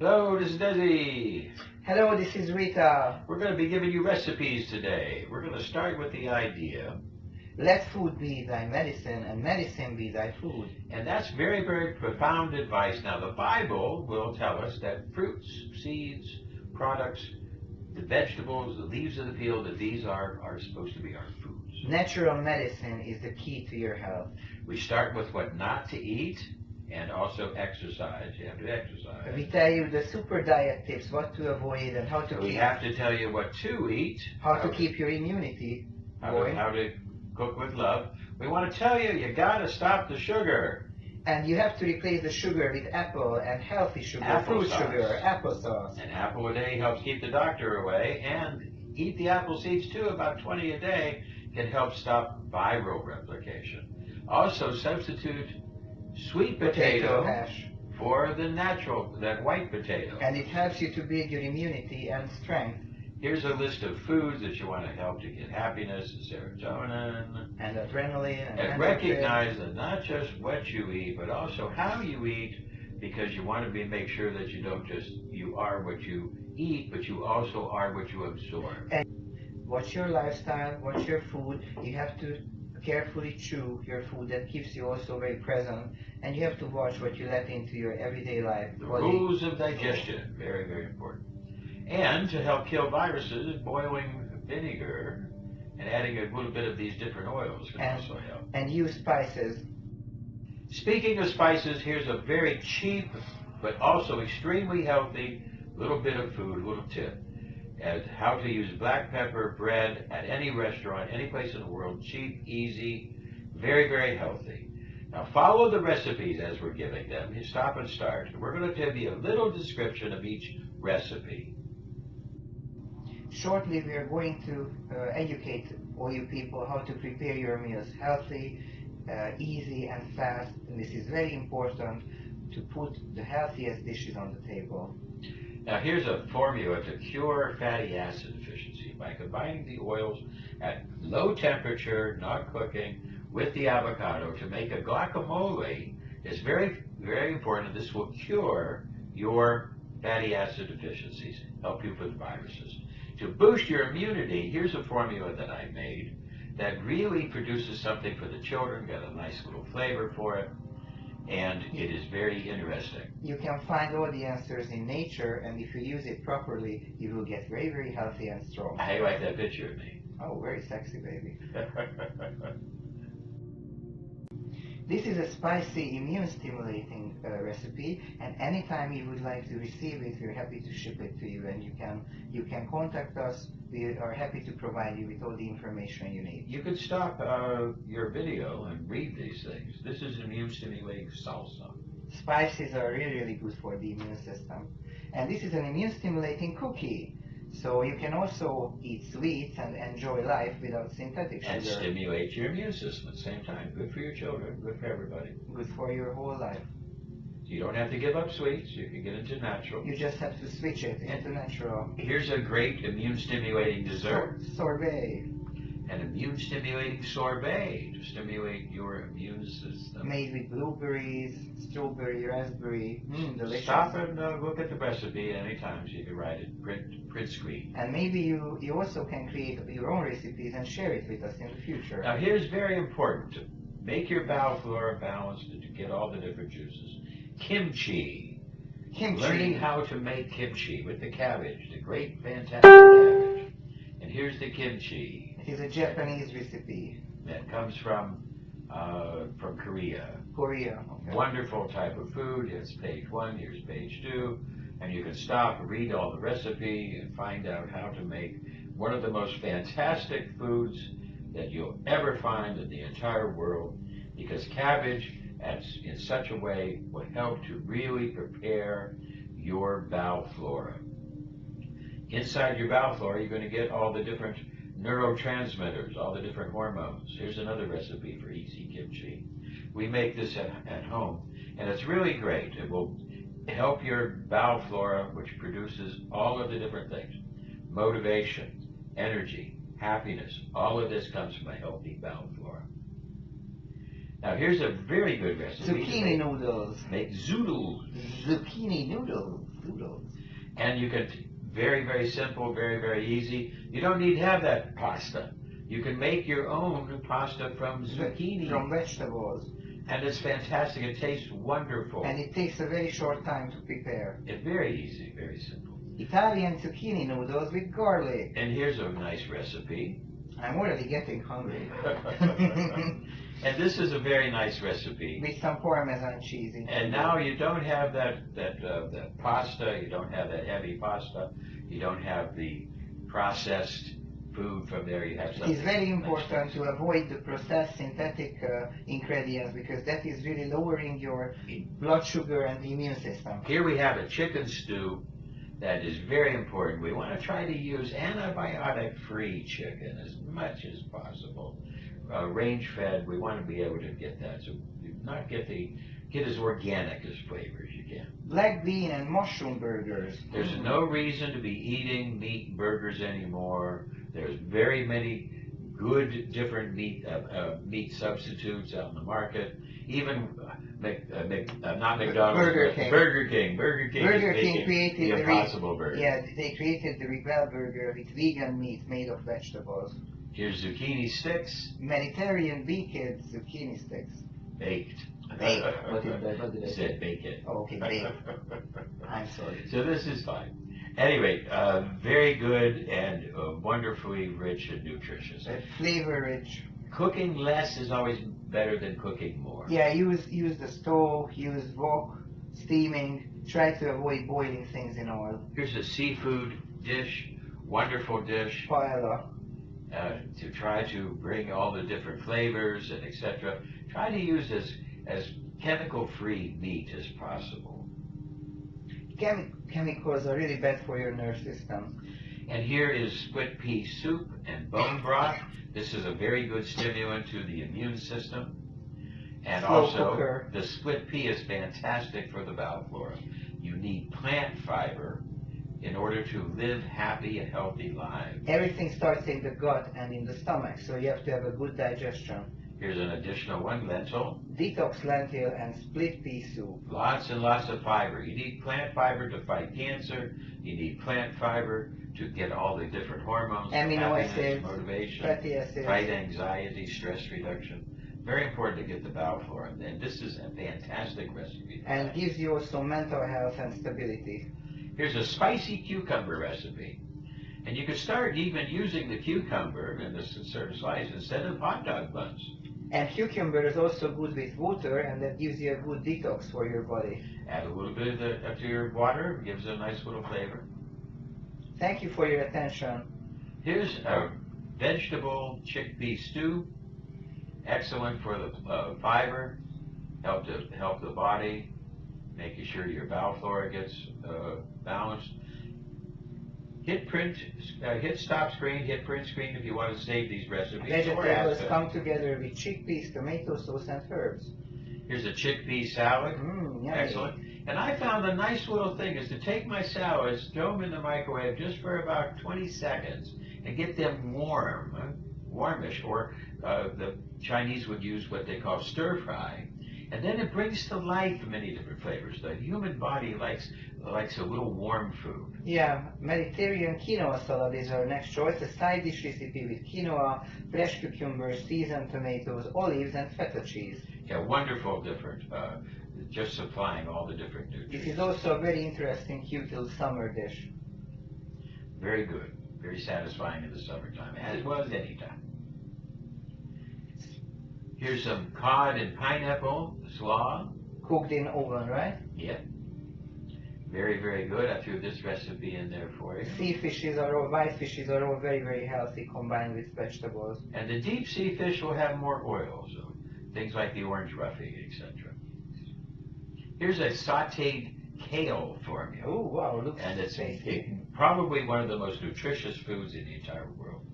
Hello, this is Desi. Hello, this is Rita. We're going to be giving you recipes today. We're going to start with the idea. Let food be thy medicine, and medicine be thy food. And that's very, very profound advice. Now, the Bible will tell us that fruits, seeds, products, the vegetables, the leaves of the field, that these are supposed to be our foods. Natural medicine is the key to your health. We start with what not to eat and also exercise. You have to exercise. We tell you the super diet tips, what to avoid and how to We have to tell you what to eat. How to keep your immunity going. How to cook with love. We want to tell you, you got to stop the sugar. And you have to replace the sugar with apple and healthy sugar, fruit sugar, applesauce. An apple a day helps keep the doctor away, and eat the apple seeds too, about 20 a day, can help stop viral replication. Also substitute sweet potato hash for the natural, that white potato. And it helps you to build your immunity and strength. Here's a list of foods that you want to help to get happiness, serotonin, and adrenaline. And recognize that not just what you eat, but also how you eat, because you want to make sure that you don't just, you are what you eat, but you also are what you absorb. And what's your lifestyle, what's your food, you have to carefully chew your food. That keeps you also very present, and you have to watch what you let into your everyday life. The rules of digestion, very, very important. And to help kill viruses, boiling vinegar and adding a little bit of these different oils can also help. And use spices. Speaking of spices, here's a very cheap but also extremely healthy little bit of food, little tip. As how to use black pepper bread at any restaurant, any place in the world. Cheap, easy, very, very healthy. Now follow the recipes as we're giving them. You stop and start. We're going to give you a little description of each recipe. Shortly, we are going to educate all you people how to prepare your meals healthy, easy, and fast. And this is very important to put the healthiest dishes on the table. Now here's a formula to cure fatty acid deficiency by combining the oils at low temperature, not cooking, with the avocado to make a guacamole. It's very, very important. This will cure your fatty acid deficiencies, help you with viruses. To boost your immunity, here's a formula that I made that really produces something for the children, got a nice little flavor for it, and it is very interesting. You can find all the answers in nature, and if you use it properly, you will get very, very healthy and strong. I like that picture of me. Oh, very sexy, baby. This is a spicy, immune-stimulating recipe, and anytime you would like to receive it, we're happy to ship it to you, and you can contact us. We are happy to provide you with all the information you need. You could stop your video and read these things. This is immune-stimulating salsa. Spices are really, really good for the immune system. And this is an immune-stimulating cookie. So you can also eat sweets and enjoy life without synthetic sugar. And stimulate your immune system at the same time. Good for your children, good for everybody. Good for your whole life. You don't have to give up sweets. You can get into natural. You just have to switch it into natural. Here's a great immune-stimulating dessert. Sorbet. An immune-stimulating sorbet to stimulate your immune system. Made with blueberries, strawberry, raspberry. Delicious. Stop and look at the recipe anytime so you can write it, print screen. And maybe you also can create your own recipes and share it with us in the future. Now here's very important. To make your bowel flora balanced and to get all the different juices. Kimchi. Learning how to make kimchi with the cabbage, the great, fantastic cabbage. And here's the kimchi. It is a Japanese recipe. That comes from Korea. Korea, okay. Wonderful type of food. Here's page 1, here's page 2. And you can stop, read all the recipe, and find out how to make one of the most fantastic foods that you'll ever find in the entire world. Because cabbage, in such a way, will help to really prepare your bowel flora. Inside your bowel flora, you're going to get all the different neurotransmitters, all the different hormones. Here's another recipe for easy kimchi. We make this at home, and it's really great. It will help your bowel flora, which produces all of the different things. Motivation, energy, happiness, all of this comes from a healthy bowel flora. Now here's a very good recipe. Zucchini noodles. Make zoodles. Zucchini noodles. Noodles. And you can, very, very simple, very, very easy. You don't need to have that pasta. You can make your own pasta from zucchini. From vegetables. And it's fantastic. It tastes wonderful. And it takes a very short time to prepare. It's very easy, very simple. Italian zucchini noodles with garlic. And here's a nice recipe. I'm already getting hungry. And this is a very nice recipe. With some Parmesan cheese in it. And now you don't have that pasta, you don't have that heavy pasta, you don't have the processed food from there, you have something. It's very important to avoid the processed synthetic ingredients because that is really lowering your blood sugar and the immune system. Here we have a chicken stew that is very important. We want to try to use antibiotic-free chicken as much as possible. Range-fed, we want to be able to get that. So not get as organic as flavor as you can. Black bean and mushroom burgers. There's no reason to be eating meat burgers anymore. There's very many good different meat substitutes out in the market. Even not McDonald's, Burger King. Burger King. Burger King created the Impossible Burger. Yeah, they created the Rebel Burger with vegan meat made of vegetables. Here's zucchini sticks. Mediterranean baked zucchini sticks. Baked. Baked. What did I say? Said bake it. Oh, okay, baked. I'm sorry. So this is fine. Anyway, very good and wonderfully rich and nutritious. Flavor rich. Cooking less is always better than cooking more. Yeah, use the stove, use wok, steaming. Try to avoid boiling things in oil. Here's a seafood dish, wonderful dish. Paella. To try to bring all the different flavors and etc. Try to use as chemical-free meat as possible. Chemicals are really bad for your nerve system. And here is split pea soup and bone broth. This is a very good stimulant to the immune system. And Slow also, cooker. the split pea is fantastic for the bowel flora. You need plant fiber in order to live happy and healthy lives. Everything starts in the gut and in the stomach, so you have to have a good digestion. Here's an additional one, lentil. Detox lentil and split pea soup. Lots and lots of fiber. You need plant fiber to fight cancer. You need plant fiber to get all the different hormones, Amino happiness, acids, motivation, fatty acids. fight anxiety, stress reduction. Very important to get the bowel flora. And this is a fantastic recipe. And gives you also mental health and stability. Here's a spicy cucumber recipe. And you can start even using the cucumber in a certain slice instead of hot dog buns. And cucumber is also good with water, and that gives you a good detox for your body. Add a little bit of to your water, gives a nice little flavor. Thank you for your attention. Here's a vegetable chickpea stew. Excellent for the fiber, help the body, making sure your bowel flora gets balanced. Hit stop screen, hit print screen if you want to save these recipes. Vegetables come together with chickpeas, tomato sauce, and herbs. Here's a chickpea salad. Yummy. Excellent. And I found a nice little thing is to take my salads, throw them in the microwave just for about 20 seconds and get them warmish, or the Chinese would use what they call stir fry. And then it brings to life many different flavors. The human body likes a little warm food. Yeah, Mediterranean quinoa salad is our next choice. A side dish recipe with quinoa, fresh cucumbers, seasoned tomatoes, olives, and feta cheese. Yeah, wonderful, different. Just supplying all the different nutrients. This is also a very interesting, cute little summer dish. Very good. Very satisfying in the summertime, as well as any time. Here's some cod and pineapple slaw. Cooked in oven, right? Yeah. Very, very good. I threw this recipe in there for you. White fishes are all very, very healthy combined with vegetables. And the deep sea fish will have more oil, so things like the orange roughie, etc. Here's a sautéed kale for you. Oh, wow, looks and it's tasty. Probably one of the most nutritious foods in the entire world.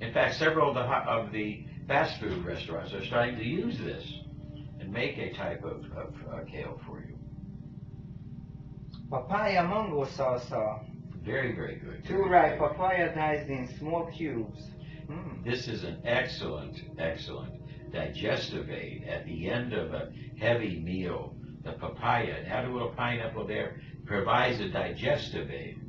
In fact, several of the fast food restaurants are starting to use this and make a type of kale for you. Papaya mango salsa. Very, very good. Too ripe papaya diced in small cubes. This is an excellent, excellent digestive aid at the end of a heavy meal. The papaya, and add a little pineapple there, provides a digestive aid.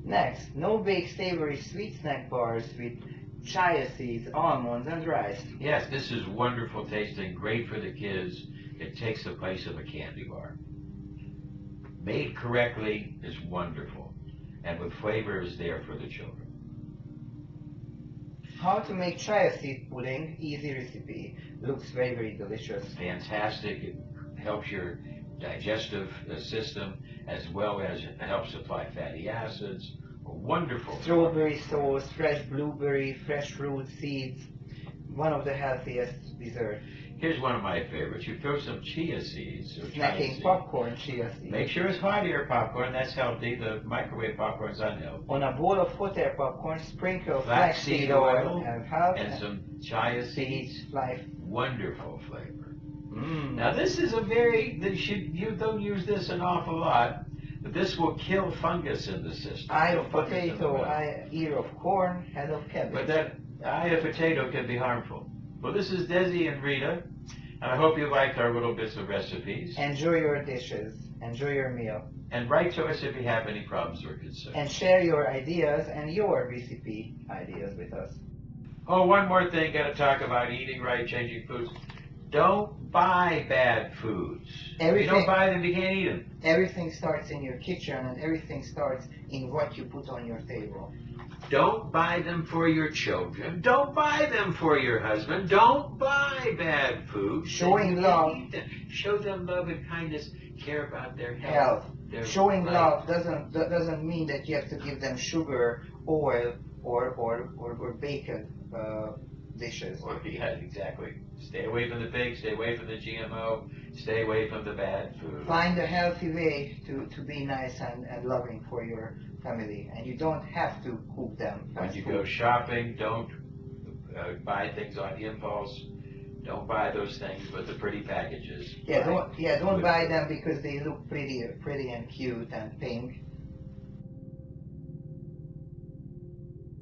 Next, no-bake savory sweet snack bars with chia seeds, almonds, and rice. Yes, this is wonderful tasting, great for the kids. It takes the place of a candy bar. Made correctly is wonderful, and with flavor is there for the children. How to make chia seed pudding, easy recipe. Looks very, very delicious. Fantastic. It helps your digestive system as well as it helps supply fatty acids. Wonderful. Strawberry sauce, fresh blueberry, fresh fruit seeds. One of the healthiest desserts. Here's one of my favorites. You throw some chia seeds or chia Snacking seeds. popcorn chia seeds. Make sure it's hot air popcorn. That's healthy. The microwave popcorn is unhealthy. On a bowl of hot air popcorn, sprinkle Flaxseed flaxseed oil and some chia seeds. Wonderful flavor. Now this is a you don't use this an awful lot, but this will kill fungus in the system. Eye of potato, ear of corn, head of cabbage. But that eye of potato can be harmful. Well, this is Desi and Rita, and I hope you liked our little bits of recipes. Enjoy your dishes. Enjoy your meal. And write to us if you have any problems or concerns. And share your ideas and your recipe ideas with us. Oh, one more thing, got to talk about eating right, changing foods. Don't buy bad foods. If you don't buy them, you can't eat them. Everything starts in your kitchen, and everything starts in what you put on your table. Don't buy them for your children. Don't buy them for your husband. Don't buy bad food. Showing love. Show them love and kindness. Care about their health. Showing love doesn't mean that you have to give them sugar, oil, or bacon dishes. Yeah, exactly. Stay away from the pig. Stay away from the GMO. Stay away from the bad food. Find a healthy way to be nice and loving for your family, and you don't have to cook them. When you go shopping, don't buy things on impulse. Don't buy those things with the pretty packages. Don't buy them because they look pretty and cute and pink.